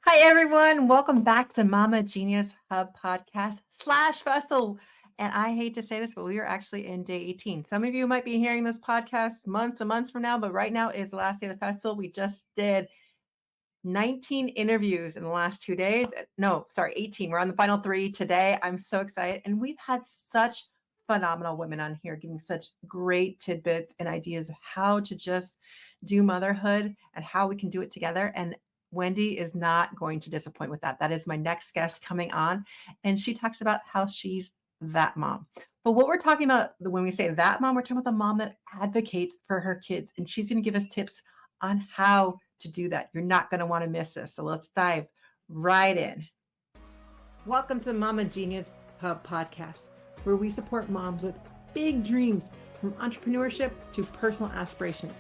Hi, everyone. Welcome back to Mama Genius Hub podcast / festival. And I hate to say this, but we are actually in day 18. Some of you might be hearing this podcast months and months from now, but right now is the last day of the festival. We just did 19 interviews in the last 2 days. No, sorry, 18. We're on the final three today. I'm so excited. And we've had such phenomenal women on here giving such great tidbits and ideas of how to just do motherhood and how we can do it together. And Wendy is not going to disappoint with that. That is my next guest coming on. And she talks about how she's that mom. But what we're talking about when we say that mom, we're talking about the mom that advocates for her kids. And she's going to give us tips on how to do that. You're not going to want to miss this. So let's dive right in. Welcome to the Mama Genius Hub podcast, where we support moms with big dreams from entrepreneurship to personal aspirations.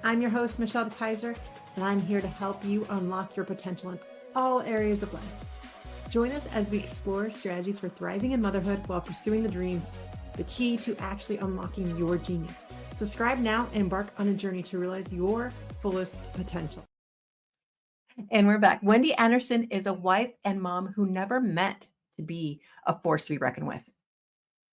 I'm your host, Michelle Kaiser, and I'm here to help you unlock your potential in all areas of life. Join us as we explore strategies for thriving in motherhood while pursuing the dreams, the key to actually unlocking your genius. Subscribe now and embark on a journey to realize your fullest potential. And we're back. Wendy Andersen is a wife and mom who never meant to be a force to be reckoned with.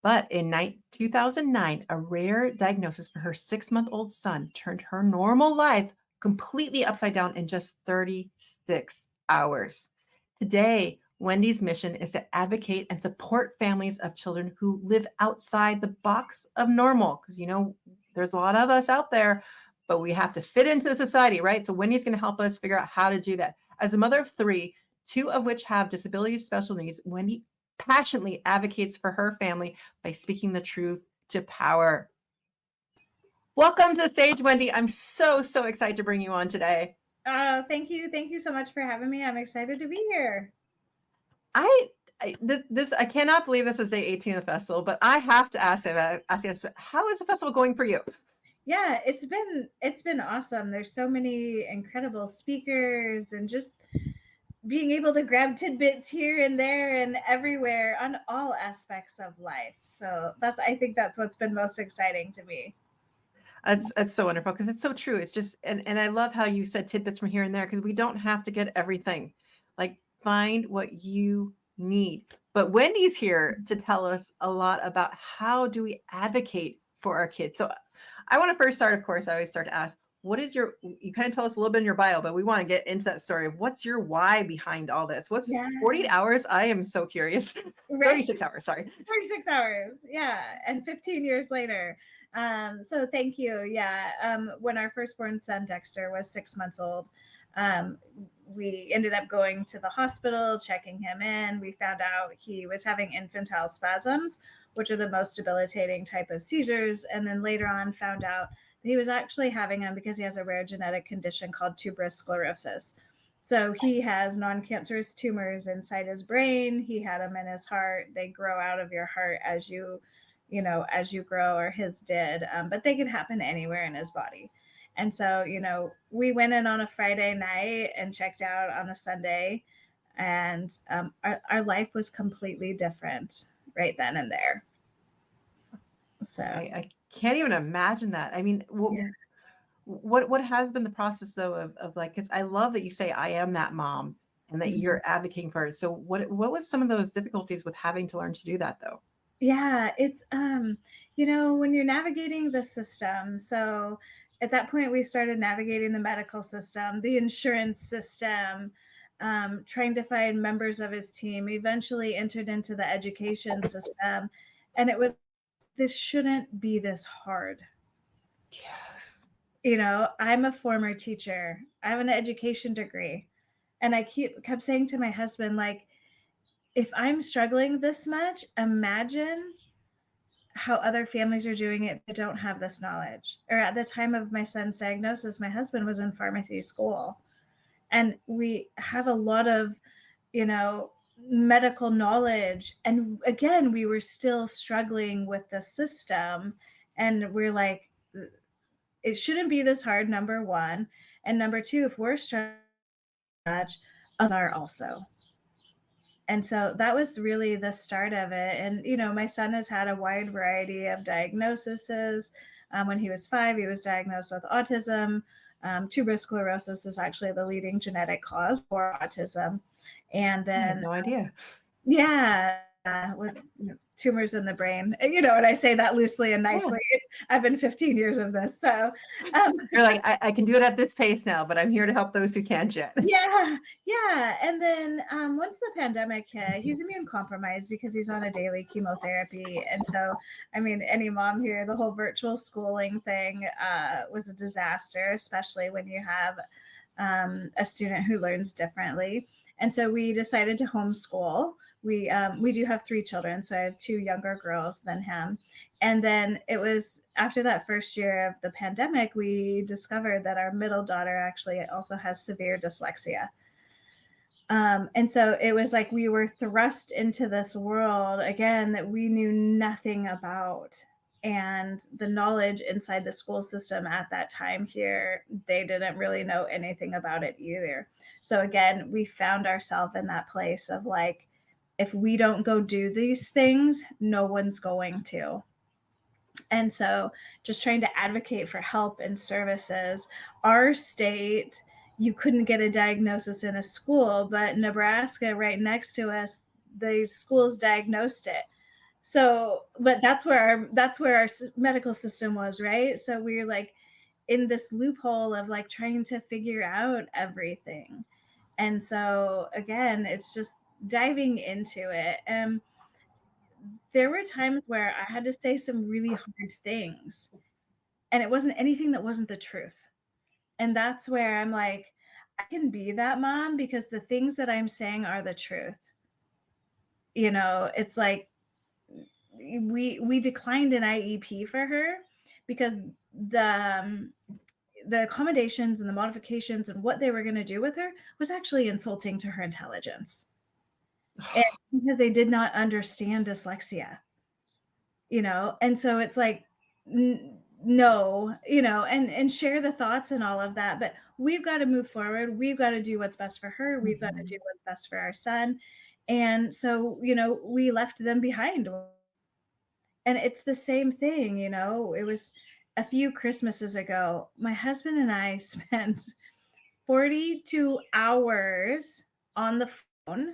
But in 2009, a rare diagnosis for her 6-month-old son turned her normal life completely upside down in just 36 hours. Today, Wendy's mission is to advocate and support families of children who live outside the box of normal. Because, there's a lot of us out there, but we have to fit into the society, right? So Wendy's going to help us figure out how to do that. As a mother of 3, 2 of which have disabilities, special needs, Wendy passionately advocates for her family by speaking the truth to power. Welcome to the stage, Wendy. I'm so excited to bring you on today. Thank you. Thank you so much for having me. I'm excited to be here. I cannot believe this is day 18 of the festival, but I have to ask you, how is the festival going for you? Yeah, it's been awesome. There's so many incredible speakers and just being able to grab tidbits here and there and everywhere on all aspects of life. So I think that's what's been most exciting to me. That's so wonderful because it's so true. It's just, and I love how you said tidbits from here and there, because we don't have to get everything. Like, find what you need. But Wendy's here to tell us a lot about how do we advocate for our kids. So I want to first start, of course, I always start to ask, you kind of tell us a little bit in your bio, but we want to get into that story of what's your why behind all this? What's 48 hours? I am so curious. Right? 36 hours, sorry. 36 hours. Yeah. And 15 years later. So thank you. Yeah. When our firstborn son, Dexter, was 6 months old, we ended up going to the hospital, checking him in. We found out he was having infantile spasms, which are the most debilitating type of seizures. And then later on found out that he was actually having them because he has a rare genetic condition called tuberous sclerosis. So he has non-cancerous tumors inside his brain. He had them in his heart. They grow out of your heart as you grow, or his did, but they could happen anywhere in his body. And so, we went in on a Friday night and checked out on a Sunday, and our life was completely different right then and there. So I can't even imagine that. I mean, what has been the process though of like, because I love that you say I am that mom and that you're advocating for it. So what was some of those difficulties with having to learn to do that though? Yeah, it's when you're navigating the system. So at that point we started navigating the medical system, the insurance system, trying to find members of his team, eventually entered into the education system. And it was, this shouldn't be this hard. Yes. I'm a former teacher. I have an education degree. And I kept saying to my husband, like, if I'm struggling this much, imagine how other families are doing it that don't have this knowledge. Or at the time of my son's diagnosis, my husband was in pharmacy school. And we have a lot of, medical knowledge. And again, we were still struggling with the system. And we're like, it shouldn't be this hard, number one. And number two, if we're struggling much, others are also. And so that was really the start of it. And, my son has had a wide variety of diagnoses. When he was 5, he was diagnosed with autism. Tuberous sclerosis is actually the leading genetic cause for autism. And I had then, no idea. yeah, with tumors in the brain. And I say that loosely and nicely. I've been 15 years of this. So You're like, I can do it at this pace now, but I'm here to help those who can't yet. yeah. And then once the pandemic hit, he's immune compromised because he's on a daily chemotherapy. And so, I mean, any mom here, the whole virtual schooling thing was a disaster, especially when you have a student who learns differently. And so we decided to homeschool. We do have 3 children, so I have 2 younger girls than him. And then it was after that first year of the pandemic, we discovered that our middle daughter actually also has severe dyslexia. And so it was like we were thrust into this world again that we knew nothing about. And the knowledge inside the school system at that time here, they didn't really know anything about it either. So again, we found ourselves in that place of like, if we don't go do these things, no one's going to. And so just trying to advocate for help and services. Our state, you couldn't get a diagnosis in a school, but Nebraska, right next to us, the schools diagnosed it. So, but that's where our medical system was, right? So we were like in this loophole of like trying to figure out everything. And so again, it's just diving into it. And there were times where I had to say some really hard things, and it wasn't anything that wasn't the truth. And that's where I'm like, I can be that mom because the things that I'm saying are the truth. It's like we declined an IEP for her because the accommodations and the modifications and what they were going to do with her was actually insulting to her intelligence. And because they did not understand dyslexia. And so it's like no, and share the thoughts and all of that, but we've got to move forward. We've got to do what's best for her. We've got to do what's best for our son. And so we left them behind, and it's the same thing. It was a few Christmases ago, my husband and I spent 42 hours on the phone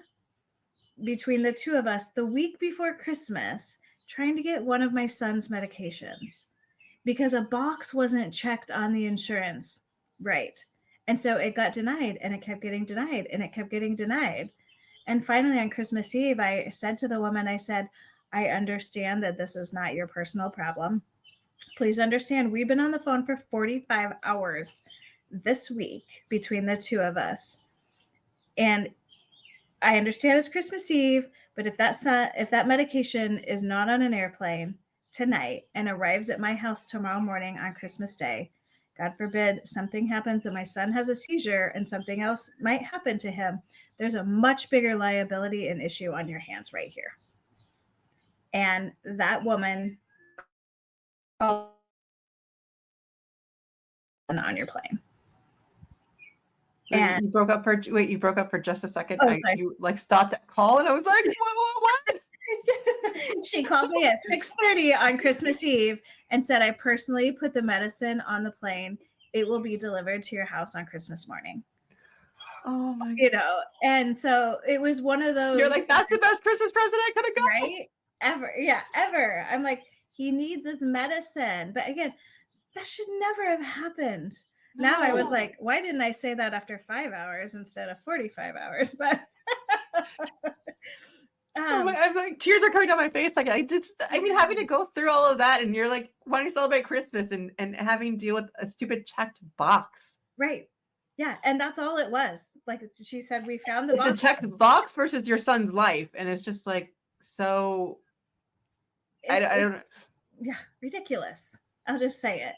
between the two of us the week before Christmas trying to get one of my son's medications because a box wasn't checked on the insurance right. And so it got denied, and it kept getting denied, and it kept getting denied. And finally on Christmas Eve, I said to the woman, I said, I understand that this is not your personal problem. Please understand, we've been on the phone for 45 hours this week between the two of us. And I understand it's Christmas Eve, but if that medication is not on an airplane tonight and arrives at my house tomorrow morning on Christmas Day, God forbid something happens and my son has a seizure and something else might happen to him, there's a much bigger liability and issue on your hands right here. And that woman called on your plane. And you broke up for just a second. Oh, sorry. You like stopped that call, and I was like, what? She called me at 6:30 on Christmas Eve and said, I personally put the medicine on the plane. It will be delivered to your house on Christmas morning. Oh my God. And so it was one of those. You're like, that's the best Christmas present I could have got. Right? Ever. Yeah, ever. I'm like, he needs his medicine. But again, that should never have happened. No. Now I was like, why didn't I say that after 5 hours instead of 45 hours? But I'm like, tears are coming down my face. Like having to go through all of that, and you're like wanting to celebrate Christmas and having to deal with a stupid checked box. Right. Yeah. And that's all it was. Like she said, we found the box. It's a checked box versus your son's life. And it's just like, so I don't know. Yeah. Ridiculous. I'll just say it.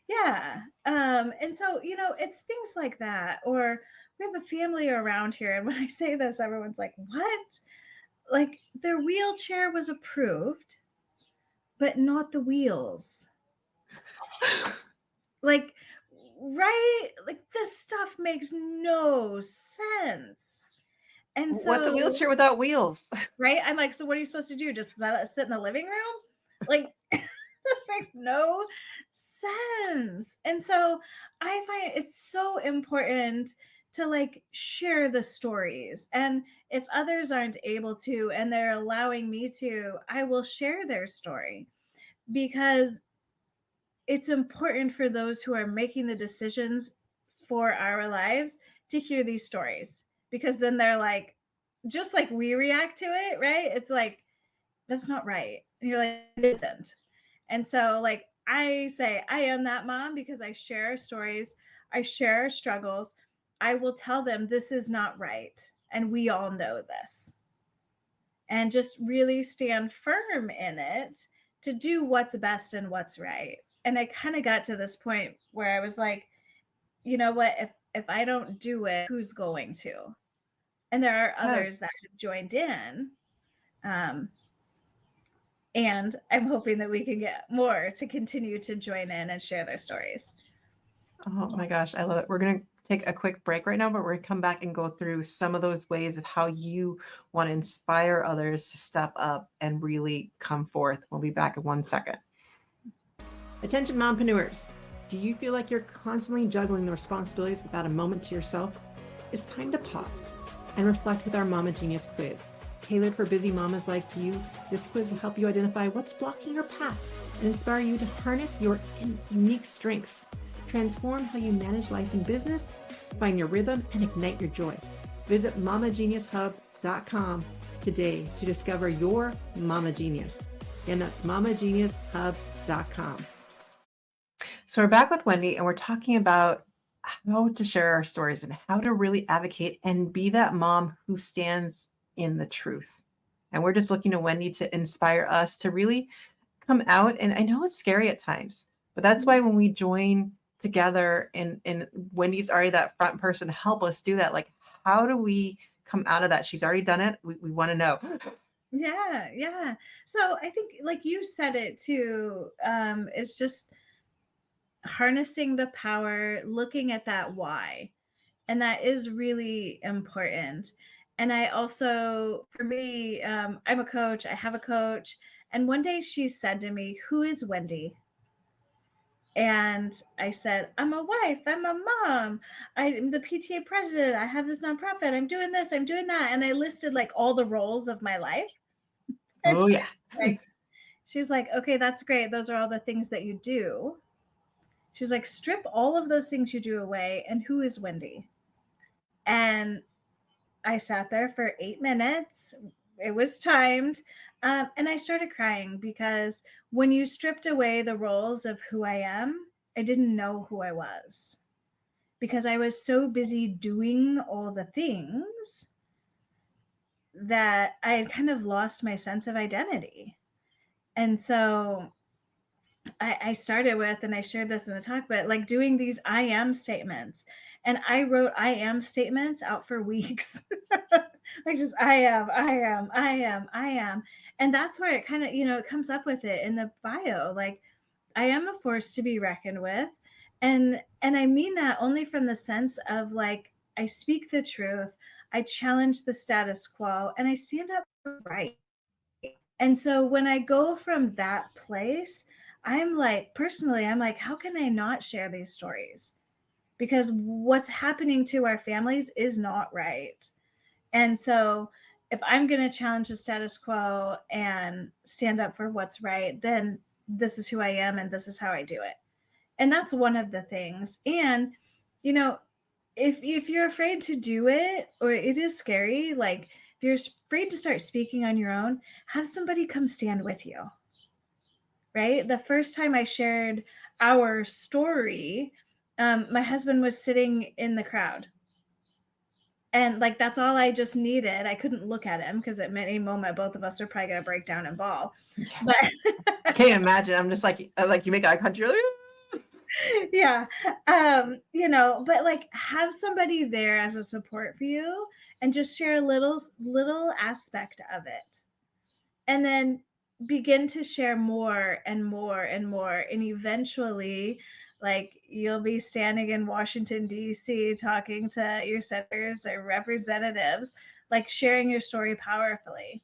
Yeah. And so, it's things like that. Or we have a family around here. And when I say this, everyone's like, what? Like their wheelchair was approved, but not the wheels. Like, right? Like this stuff makes no sense. And so what's a wheelchair without wheels? Right? I'm like, so what are you supposed to do? Just sit in the living room? Like this makes no sense. And so I find it's so important to like share the stories. And if others aren't able to and they're allowing me to, I will share their story, because it's important for those who are making the decisions for our lives to hear these stories, because then they're like, just like we react to it, right? It's like, that's not right. And you're like, it isn't. And so, like, I say, I am that mom because I share stories, I share struggles. I will tell them this is not right. And we all know this. And just really stand firm in it to do what's best and what's right. And I kind of got to this point where I was like, you know what? If I don't do it, who's going to? And there are others Yes. that have joined in. Um, and I'm hoping that we can get more to continue to join in and share their stories. Oh my gosh, I love it. We're going to take a quick break right now, but we're going to come back and go through some of those ways of how you want to inspire others to step up and really come forth. We'll be back in 1 second. Attention, mompreneurs. Do you feel like you're constantly juggling the responsibilities without a moment to yourself? It's time to pause and reflect with our Mama Genius quiz. Tailored for busy mamas like you, this quiz will help you identify what's blocking your path and inspire you to harness your unique strengths. Transform how you manage life and business, find your rhythm, and ignite your joy. Visit mamageniushub.com today to discover your Mama Genius. And that's mamageniushub.com. So we're back with Wendy, and we're talking about how to share our stories and how to really advocate and be that mom who stands in the truth. And we're just looking to Wendy to inspire us to really come out. And I know it's scary at times, but that's why when we join together and Wendy's already that front person to help us do that, like, how do we come out of that? She's already done it. We want to know. Yeah, yeah. So I think, like you said it too, it's just harnessing the power, looking at that why. And that is really important. And I also, for me, I'm a coach, I have a coach. And one day she said to me, "Who is Wendy?" And I said, "I'm a wife, I'm a mom, I'm the PTA president, I have this nonprofit, I'm doing this, I'm doing that." And I listed like all the roles of my life. And Oh, yeah. like, she's like, "Okay, that's great. Those are all the things that you do." She's like, "Strip all of those things you do away. And who is Wendy?" And I sat there for 8 minutes. It was timed. And I started crying, because when you stripped away the roles of who I am, I didn't know who I was, because I was so busy doing all the things that I had kind of lost my sense of identity. And so I started with, and I shared this in the talk, but like doing these I am statements. And I wrote I am statements out for weeks. Like, just I am, I am, I am, I am. And that's where it kind of, it comes up with it in the bio. Like, I am a force to be reckoned with. And I mean that only from the sense of like, I speak the truth, I challenge the status quo, and I stand up for right. And so when I go from that place, I'm like, personally, I'm like, how can I not share these stories? Because what's happening to our families is not right. And so if I'm going to challenge the status quo and stand up for what's right, then this is who I am and this is how I do it. And that's one of the things. And, you know, if you're afraid to do it, or it is scary, like if you're afraid to start speaking on your own, have somebody come stand with you. Right? The first time I shared our story, my husband was sitting in the crowd. And like, that's all I just needed. I couldn't look at him because at any moment, both of us are probably going to break down and bawl. Yeah. But I can't imagine. I'm just like you make eye contact. You're like, yeah, but like, have somebody there as a support for you, and just share a little aspect of it. And then begin to share more and more and more. And eventually, like, you'll be standing in Washington, D.C., talking to your senators or representatives, like sharing your story powerfully.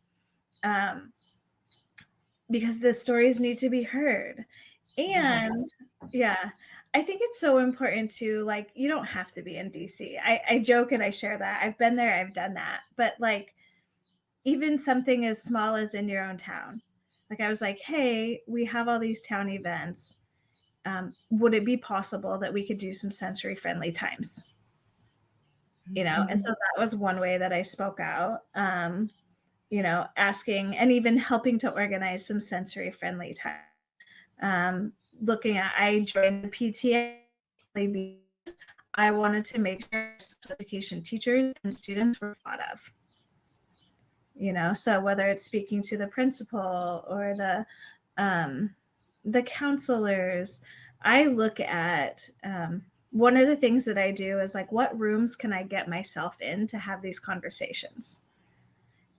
Because the stories need to be heard. Yes. And yeah, I think it's so important to, like, you don't have to be in DC. I joke and I share that. I've been there, I've done that. But like, even something as small as in your own town. Like, I was like, hey, we have all these town events. Would it be possible that we could do some sensory friendly times? And so that was one way that I spoke out. Asking and even helping to organize some sensory friendly time. I joined the PTA because I wanted to make sure special education teachers and students were thought of. So whether it's speaking to the principal or the counselors, I look at one of the things that I do is like, what rooms can I get myself in to have these conversations?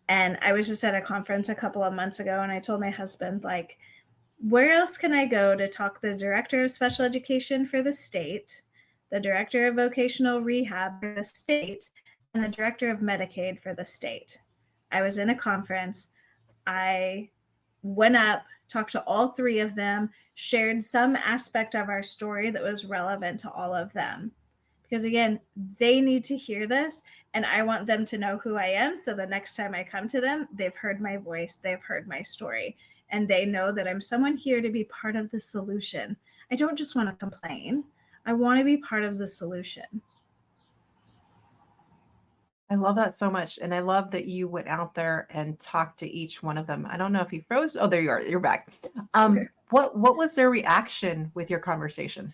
And I was just at a conference a couple of months ago, and I told my husband, like, where else can I go to talk to the director of special education for the state, the director of vocational rehab for the state, and the director of Medicaid for the state? I was in a conference. I went up, talked to all three of them, shared some aspect of our story that was relevant to all of them. Because again, they need to hear this, and I want them to know who I am. So the next time I come to them, they've heard my voice, they've heard my story, and they know that I'm someone here to be part of the solution. I don't just want to complain, I want to be part of the solution. I love that so much. And I love that you went out there and talked to each one of them. I don't know if you froze. Oh, there you are. You're back. Okay. What was their reaction with your conversation?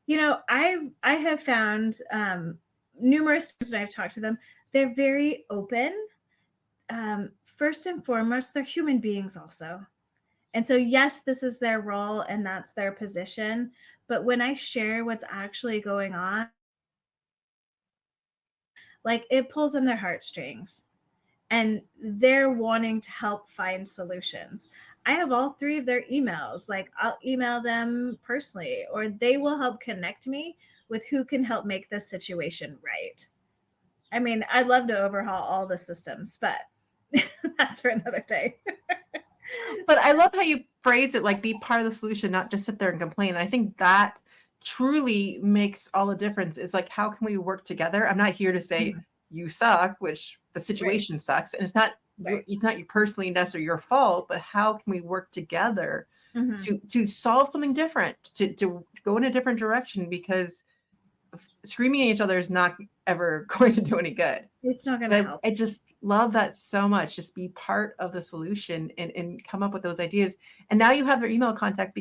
I have found numerous times when I've talked to them, they're very open. First and foremost, they're human beings also. And so, yes, this is their role and that's their position. But when I share what's actually going on, like, it pulls on their heartstrings and they're wanting to help find solutions. I have all three of their emails. Like, I'll email them personally, or they will help connect me with who can help make this situation right. I mean, I'd love to overhaul all the systems, but that's for another day. But I love how you phrase it, like be part of the solution, not just sit there and complain. I think that truly makes all the difference. It's like, how can we work together? I'm not here to say you suck, which the Right. situation sucks, and it's not you personally necessarily your fault, but how can we work together Mm-hmm. to solve something different, to go in a different direction? Because screaming at each other is not ever going to do any good. It's not going to But help. I just love that so much. Just be part of the solution and come up with those ideas. And now you have their email contact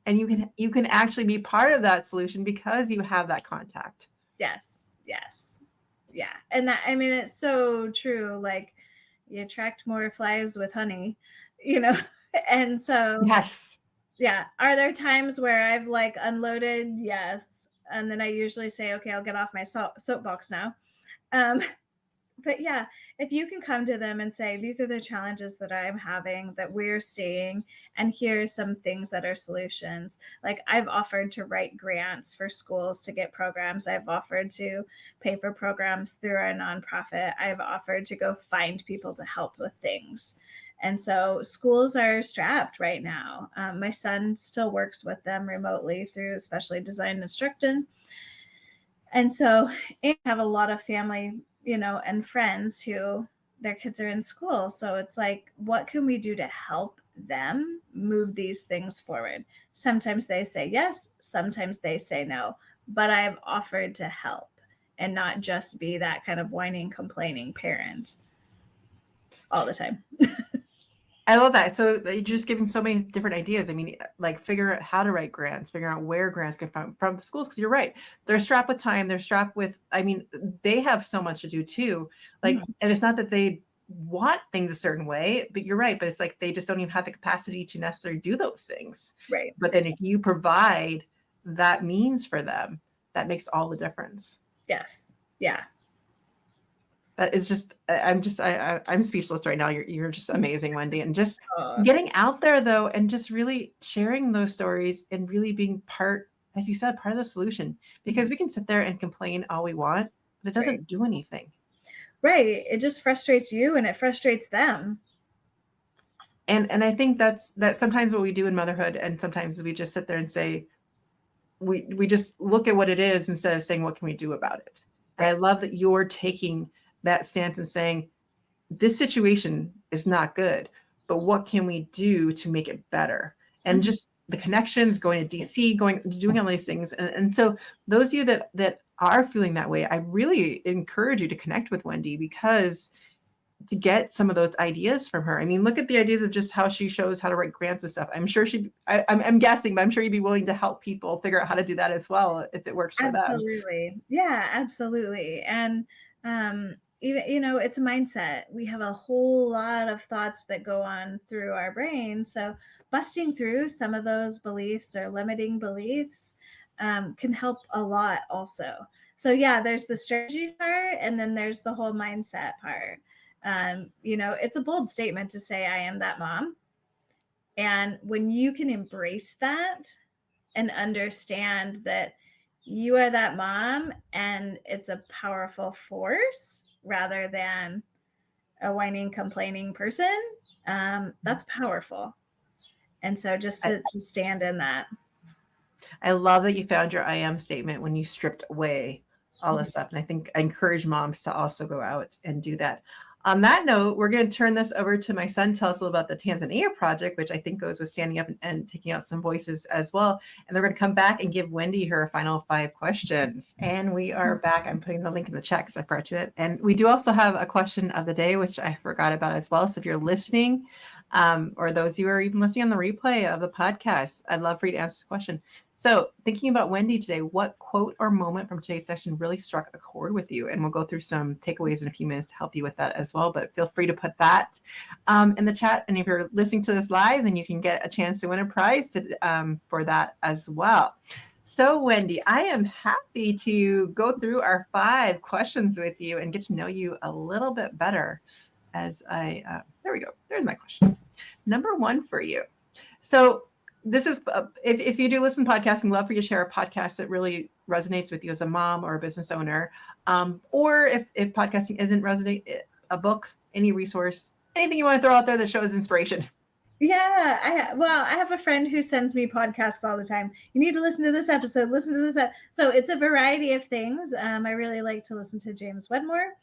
and you can actually be part of that solution because you have that contact. Yes. Yes. Yeah. And that, I mean, it's so true. Like, you attract more flies with honey, you know? And so, Yes. yeah. Are there times where I've like unloaded? Yes. And then I usually say, okay, I'll get off my soapbox now. Um, but yeah, if you can come to them and say, these are the challenges that I'm having, that we're seeing, and here's some things that are solutions. Like, I've offered to write grants for schools to get programs. I've offered to pay for programs through our nonprofit. I've offered to go find people to help with things. And so schools are strapped right now. My son still works with them remotely through specially designed instruction. And so I have a lot of family, and friends who their kids are in school. So it's like, what can we do to help them move these things forward? Sometimes they say yes, sometimes they say no, but I've offered to help and not just be that kind of whining, complaining parent all the time. I love that. So you're just giving so many different ideas. I mean, like figure out how to write grants, figure out where grants get from the schools. Cause you're right. They're strapped with time. They're strapped with, I mean, they have so much to do too. Like, Mhm. and it's not that they want things a certain way, but you're right. But it's like, they just don't even have the capacity to necessarily do those things. Right. But then if you provide that means for them, that makes all the difference. Yes. Yeah. That is just, I'm speechless right now. You're just amazing, Wendy. And just Oh, getting out there though, and just really sharing those stories and really being part, as you said, part of the solution, because we can sit there and complain all we want, but it right. doesn't do anything. Right. It just frustrates you and it frustrates them. And I think that's sometimes what we do in motherhood, and sometimes we just sit there and say, we just look at what it is instead of saying what can we do about it. And I love that you're taking that stance and saying this situation is not good, but what can we do to make it better? And Mhm. just the connections, going to DC, going doing all these things. And so those of you that are feeling that way, I really encourage you to connect with Wendy, because to get some of those ideas from her. I mean, look at the ideas of just how she shows how to write grants and stuff. I'm sure I'm guessing, but I'm sure you'd be willing to help people figure out how to do that as well if it works for them. Absolutely. Yeah, absolutely. And even, it's a mindset. We have a whole lot of thoughts that go on through our brain. So busting through some of those beliefs or limiting beliefs can help a lot also. So yeah, there's the strategy part, and then there's the whole mindset part. It's a bold statement to say I am that mom. And when you can embrace that and understand that you are that mom and it's a powerful force rather than a whining, complaining person, that's powerful. And so just to stand in that. I love that you found your I am statement when you stripped away all this stuff. And I think I encourage moms to also go out and do that. On that note, we're going to turn this over to my son, tell us a little about the Tanzania project, which I think goes with standing up and taking out some voices as well. And then we're going to come back and give Wendy her final 5 questions. And we are back. I'm putting the link in the chat because I forgot it. And we do also have a question of the day, which I forgot about as well. So if you're listening, or those of you who are even listening on the replay of the podcast, I'd love for you to answer this question. So thinking about Wendy today, what quote or moment from today's session really struck a chord with you? And we'll go through some takeaways in a few minutes to help you with that as well. But feel free to put that in the chat. And if you're listening to this live, then you can get a chance to win a prize for that as well. So Wendy, I am happy to go through our 5 questions with you and get to know you a little bit better as there we go. There's my questions. Number 1 for you. So this is if you do listen to podcasting, love for you to share a podcast that really resonates with you as a mom or a business owner, or if podcasting isn't resonate, a book, any resource, anything you want to throw out there that shows inspiration. Yeah, I have a friend who sends me podcasts all the time. You need to listen to this episode, listen to this. So it's a variety of things. I really like to listen to James Wedmore,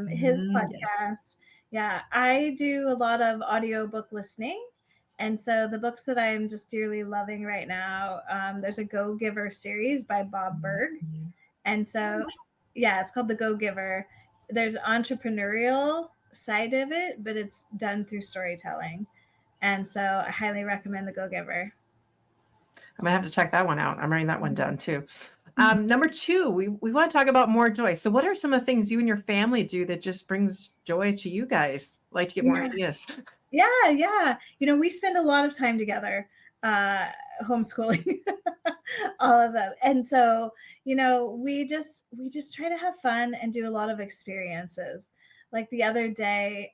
his podcast. Yes. Yeah, I do a lot of audiobook listening. And so the books that I'm just dearly loving right now, there's a Go Giver series by Bob Berg. And so, yeah, it's called The Go Giver. There's entrepreneurial side of it, but it's done through storytelling. And so I highly recommend The Go Giver. I'm gonna have to check that one out. I'm writing that one down too. Number 2, we want to talk about more joy. So what are some of the things you and your family do that just brings joy to you guys? Like to get more ideas. Yeah. We spend a lot of time together, homeschooling, all of them. And so, we just try to have fun and do a lot of experiences. Like the other day,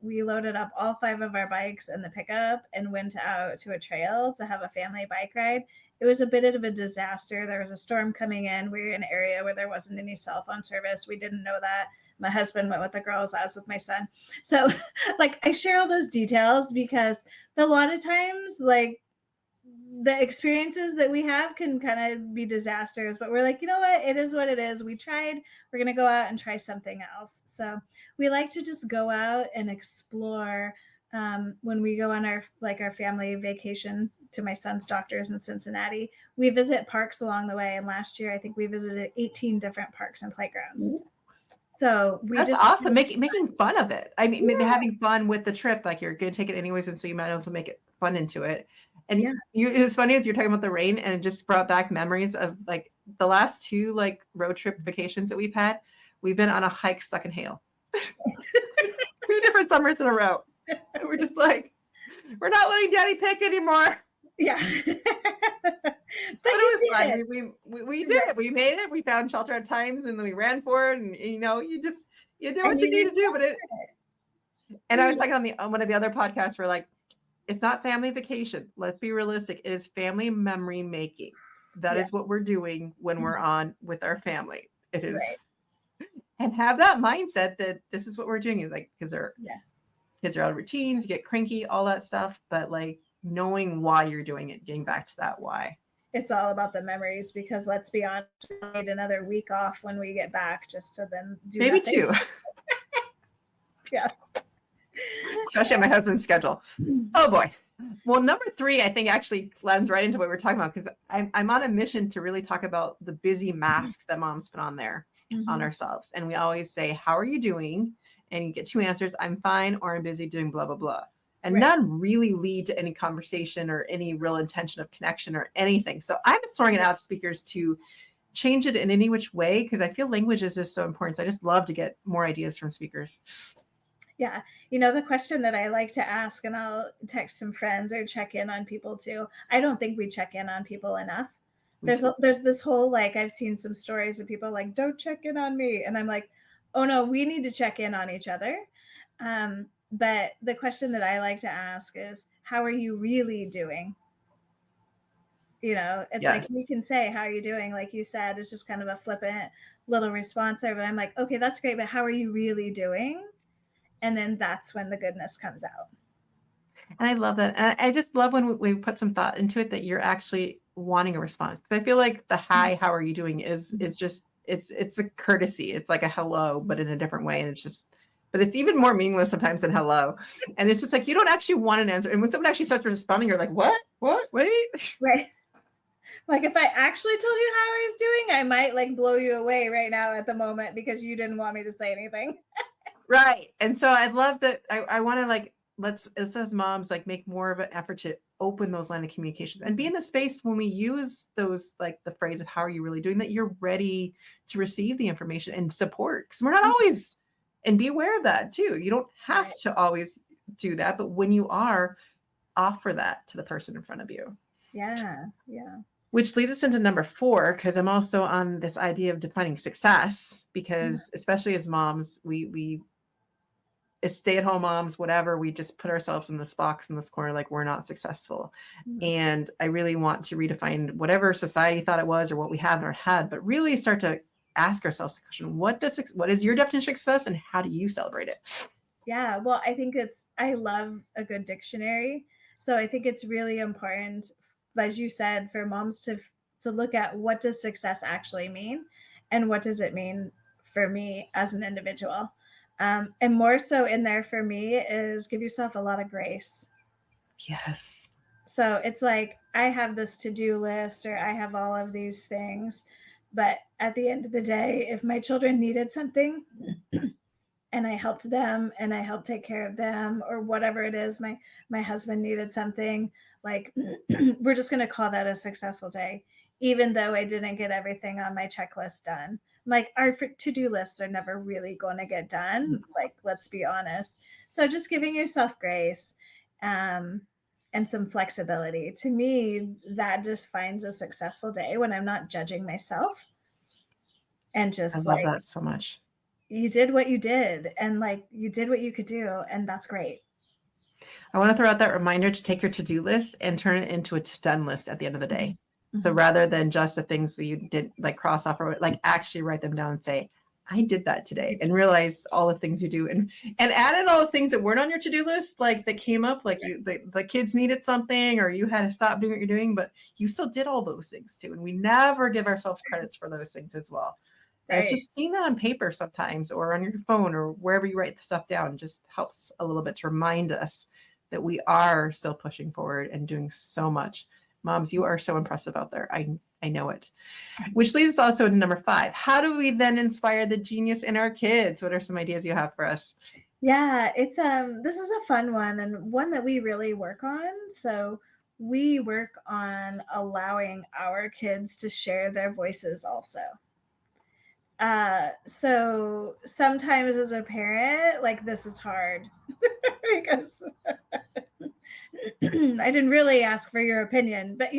we loaded up all 5 of our bikes in the pickup and went out to a trail to have a family bike ride. It was a bit of a disaster. There was a storm coming in. We were in an area where there wasn't any cell phone service. We didn't know that. My husband went with the girls, I was with my son. So like I share all those details because a lot of times like the experiences that we have can kind of be disasters, but we're like, you know what, it is what it is. We tried, we're going to go out and try something else. So we like to just go out and explore. When we go on our family vacation to my son's doctors in Cincinnati, we visit parks along the way. And last year, I think we visited 18 different parks and playgrounds. So That's awesome. Making fun of it. I mean, maybe having fun with the trip, like you're going to take it anyways. And so you might also make it fun into it. And it's funny as you're talking about the rain, and it just brought back memories of like the last 2 like road trip vacations that we've had. We've been on a hike stuck in hail. 2 different summers in a row. And we're just like, we're not letting Daddy pick anymore. Yeah. But it was fun. We did it. We made it. We found shelter at times, and then we ran for it. And you do what you need to do. And I was talking on one of the other podcasts where like, it's not family vacation. Let's be realistic. It is family memory making. That is what we're doing when we're on with our family. It is, and have that mindset that this is what we're doing. Like because kids are out of routines, you get cranky, all that stuff. But like knowing why you're doing it, getting back to that why. It's all about the memories, because let's be honest, we need another week off when we get back just to then do Maybe nothing. two. Yeah. Especially on my husband's schedule. Oh boy. Well, number 3, I think actually lends right into what we're talking about, because I'm on a mission to really talk about the busy masks that moms put on there on ourselves. And we always say, how are you doing? And you get 2 answers, I'm fine, or I'm busy doing blah, blah, blah. And none really lead to any conversation or any real intention of connection or anything. So I'm throwing it out to speakers to change it in any which way, because I feel language is just so important. So I just love to get more ideas from speakers. Yeah. The question that I like to ask, and I'll text some friends or check in on people too. I don't think we check in on people enough. There's this whole, like, I've seen some stories of people like, don't check in on me. And I'm like, oh no, we need to check in on each other. But the question that I like to ask is, how are you really doing? It's like, we can say, how are you doing? Like you said, it's just kind of a flippant little response there. But I'm like, okay, that's great. But how are you really doing? And then that's when the goodness comes out. And I love that. And I just love when we put some thought into it, that you're actually wanting a response. Because I feel like the hi, how are you doing is just, it's a courtesy. It's like a hello, but in a different way. And it's just, but it's even more meaningless sometimes than hello. And it's just like, you don't actually want an answer. And when someone actually starts responding, you're like, what, wait. Right. Like, if I actually told you how I was doing, I might like blow you away right now at the moment, because you didn't want me to say anything. Right. And so I love that. I want to like, let's, as moms, like make more of an effort to open those line of communications and be in the space when we use those, like the phrase of how are you really doing, that you're ready to receive the information and support. Because we're not always, and be aware of that too. You don't have to always do that. But when you are, offer that to the person in front of you. Yeah. Yeah. Which leads us into number 4, because I'm also on this idea of defining success, because especially as moms, we as stay-at-home moms, whatever, we just put ourselves in this box in this corner, like we're not successful. And I really want to redefine whatever society thought it was or what we have in our head, but really start to ask ourselves the question, what is your definition of success, and how do you celebrate it? Yeah. Well, I love a good dictionary. So I think it's really important, as you said, for moms to look at, what does success actually mean, and what does it mean for me as an individual. And more so in there for me is, give yourself a lot of grace. Yes. So it's like, I have this to-do list, or I have all of these things, but at the end of the day, if my children needed something and I helped them, and I helped take care of them, or whatever it is, my husband needed something, like, we're just going to call that a successful day, even though I didn't get everything on my checklist done. Like, our to-do lists are never really going to get done. Like, let's be honest. So just giving yourself grace, and some flexibility. To me, that defines a successful day, when I'm not judging myself, and just I love like, that so much. you did what you did, and like, you did what you could do, and that's great. I want to throw out that reminder to take your to-do list and turn it into a to-done list at the end of the day. So rather than just the things that you did, like cross off, or like actually write them down and say, I did that today, and realize all the things you do, and add in all the things that weren't on your to-do list, like that came up, like the kids needed something, or you had to stop doing what you're doing, but you still did all those things too. And we never give ourselves credits for those things as well. And it's just seeing that on paper sometimes, or on your phone, or wherever you write the stuff down, just helps a little bit to remind us that we are still pushing forward and doing so much. Moms, you are so impressive out there. I know it. Which leads us also to number 5. How do we then inspire the genius in our kids? What are some ideas you have for us? Yeah, it's this is a fun one, and one that we really work on. So we work on allowing our kids to share their voices also. So sometimes as a parent, like, this is hard because I didn't really ask for your opinion, but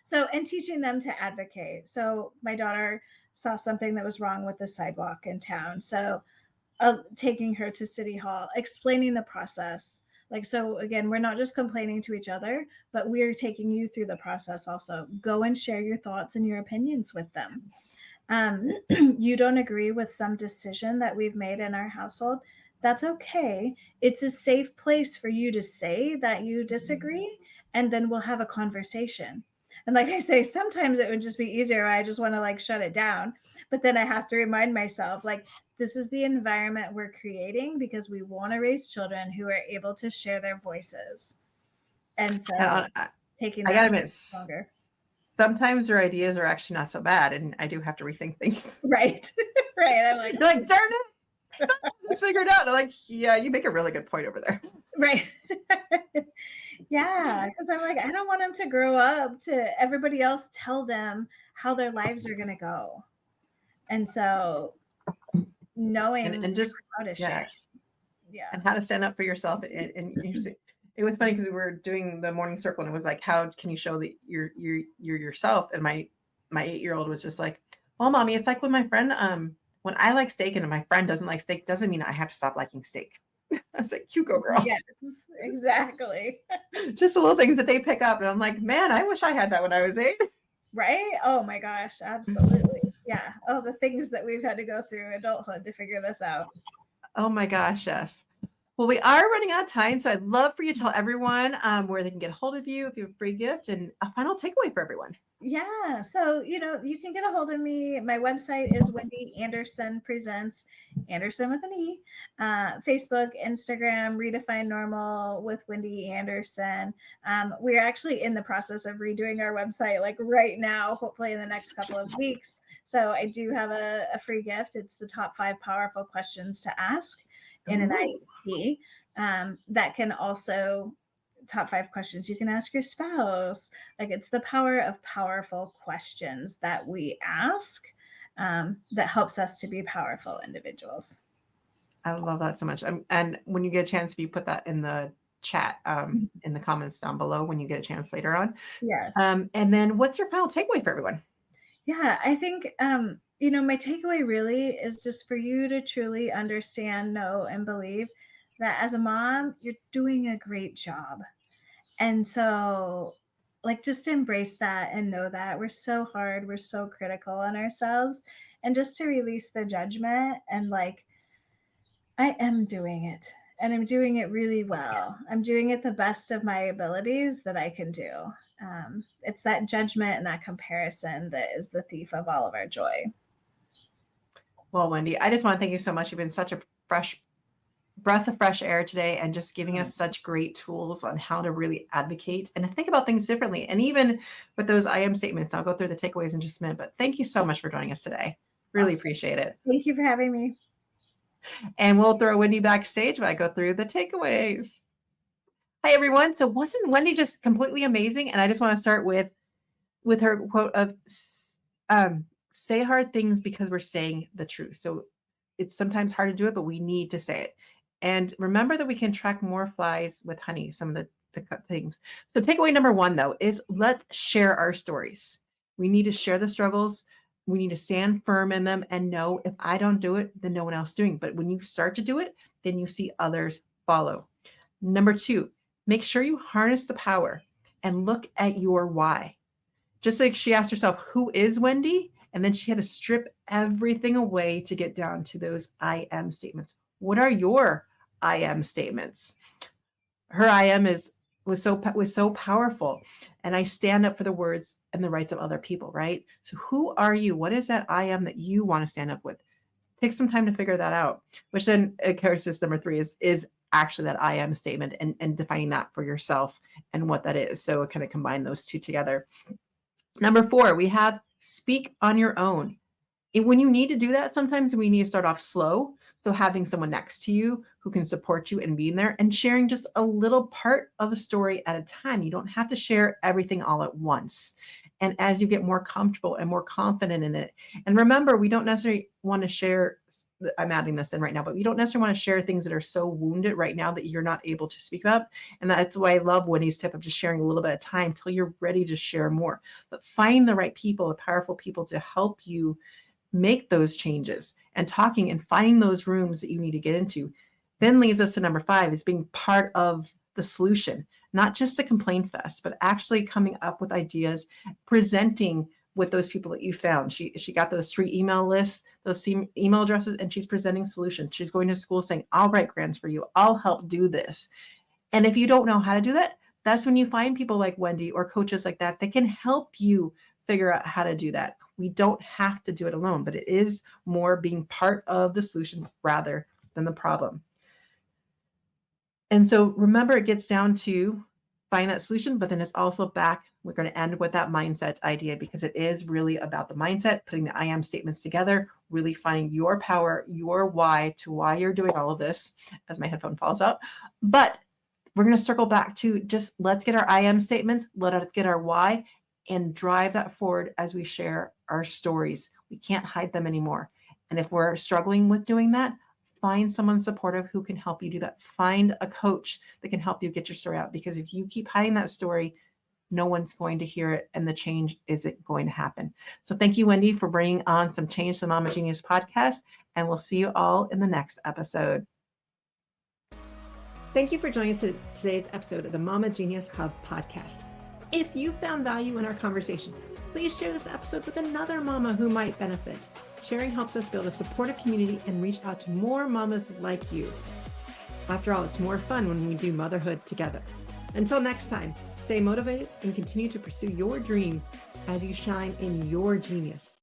so, and teaching them to advocate. So my daughter saw something that was wrong with the sidewalk in town. So taking her to City Hall, explaining the process. Like, so again, we're not just complaining to each other, but we're taking you through the process also. Go and share your thoughts and your opinions with them. You don't agree with some decision that we've made in our household, That's okay. It's a safe place for you to say that you disagree, and then we'll have a conversation. And like I say, sometimes it would just be easier. I just want to like shut it down. But then I have to remind myself, like, this is the environment we're creating because we want to raise children who are able to share their voices. And so And taking I that gotta admit, longer. sometimes their ideas are actually not so bad, and I do have to rethink things. Right. Right. I'm like, You're like, darn it, let's figure it out. I'm like, yeah, you make a really good point over there. right. Yeah, because I'm like, I don't want them to grow up to everybody else tell them how their lives are going to go. And so knowing And just, how to share. yes, Yeah. and how to stand up for yourself. And it was funny because we were doing the morning circle, and it was like, how can you show that you're yourself? And my 8-year-old was just like, well, mommy, it's like with my friend, when I like steak and my friend doesn't like steak, doesn't mean I have to stop liking steak. I was like, cute, go girl. Yes, exactly. Just the little things that they pick up, and I'm like, man, I wish I had that when I was 8. Right? Oh my gosh, absolutely. Yeah. Oh, the things that we've had to go through adulthood to figure this out. Oh my gosh, yes. Well, we are running out of time, so I'd love for you to tell everyone where they can get a hold of you if you have a free gift and a final takeaway for everyone. Yeah. So, you can get a hold of me. My website is Wendy Andersen Presents, Anderson with an E. Facebook, Instagram, Redefine Normal with Wendy Andersen. We're actually in the process of redoing our website like right now, hopefully in the next couple of weeks. So I do have a free gift. It's the top 5 powerful questions to ask in an IEP. That can also top 5 questions you can ask your spouse. Like, it's the power of powerful questions that we ask that helps us to be powerful individuals. I love that so much. And when you get a chance, if you put that in the chat, in the comments down below, when you get a chance later on. Yes. And then what's your final takeaway for everyone? Yeah, I think, my takeaway really is just for you to truly understand, know, and believe that as a mom, you're doing a great job. And so, like, just embrace that and know that we're so hard, we're so critical on ourselves, and just to release the judgment and like, I am doing it and I'm doing it really well. I'm doing it the best of my abilities that I can do. It's that judgment and that comparison that is the thief of all of our joy. Well, Wendy, I just want to thank you so much. You've been such a fresh breath of fresh air today, and just giving us such great tools on how to really advocate and to think about things differently. And even with those I am statements, I'll go through the takeaways in just a minute, but thank you so much for joining us today. Really Awesome. appreciate it. Thank you for having me. And we'll throw Wendy backstage while I go through the takeaways. Hi, everyone. So wasn't Wendy just completely amazing? And I just want to start with her quote of, say hard things because we're saying the truth. So it's sometimes hard to do it, but we need to say it. And remember that we can track more flies with honey, some of the things. So takeaway number 1, though, is let's share our stories. We need to share the struggles. We need to stand firm in them and know if I don't do it, then no one else is doing. But when you start to do it, then you see others follow. Number 2, make sure you harness the power and look at your why. Just like she asked herself, who is Wendy? And then she had to strip everything away to get down to those I am statements. What are your I am statements? Her I am was so powerful. And I stand up for the words and the rights of other people, right? So who are you? What is that I am that you want to stand up with? Take some time to figure that out, which then, of course, is number 3 is actually that I am statement and defining that for yourself and what that is. So kind of combine those two together. Number 4, we have speak on your own. And when you need to do that, sometimes we need to start off slow. So having someone next to you who can support you and being there and sharing just a little part of a story at a time. You don't have to share everything all at once. And as you get more comfortable and more confident in it, and remember, we don't necessarily want to share, I'm adding this in right now, but you don't necessarily want to share things that are so wounded right now that you're not able to speak up. And that's why I love Wendy's tip of just sharing a little bit of time until you're ready to share more. But find the right people, the powerful people to help you make those changes, and talking and finding those rooms that you need to get into. Then leads us to number 5 is being part of the solution, not just a complaint fest, but actually coming up with ideas, presenting with those people that you found. She got those 3 email lists, those email addresses, and she's presenting solutions. She's going to school saying, I'll write grants for you. I'll help do this. And if you don't know how to do that, that's when you find people like Wendy or coaches like that that can help you figure out how to do that. We don't have to do it alone, but it is more being part of the solution rather than the problem. And so remember, it gets down to find that solution, but then it's also back. We're going to end with that mindset idea because it is really about the mindset, putting the I am statements together, really finding your power, your why to why you're doing all of this, as my headphone falls out. But we're going to circle back to just let's get our I am statements, let us get our why, and drive that forward as we share our stories. We can't hide them anymore. And if we're struggling with doing that, find someone supportive who can help you do that. Find a coach that can help you get your story out. Because if you keep hiding that story, no one's going to hear it and the change isn't going to happen. So thank you, Wendy, for bringing on some change to the Mama Genius podcast. And we'll see you all in the next episode. Thank you for joining us in today's episode of the Mama Genius Hub podcast. If you found value in our conversation, please share this episode with another mama who might benefit. Sharing helps us build a supportive community and reach out to more mamas like you. After all, it's more fun when we do motherhood together. Until next time, stay motivated and continue to pursue your dreams as you shine in your genius.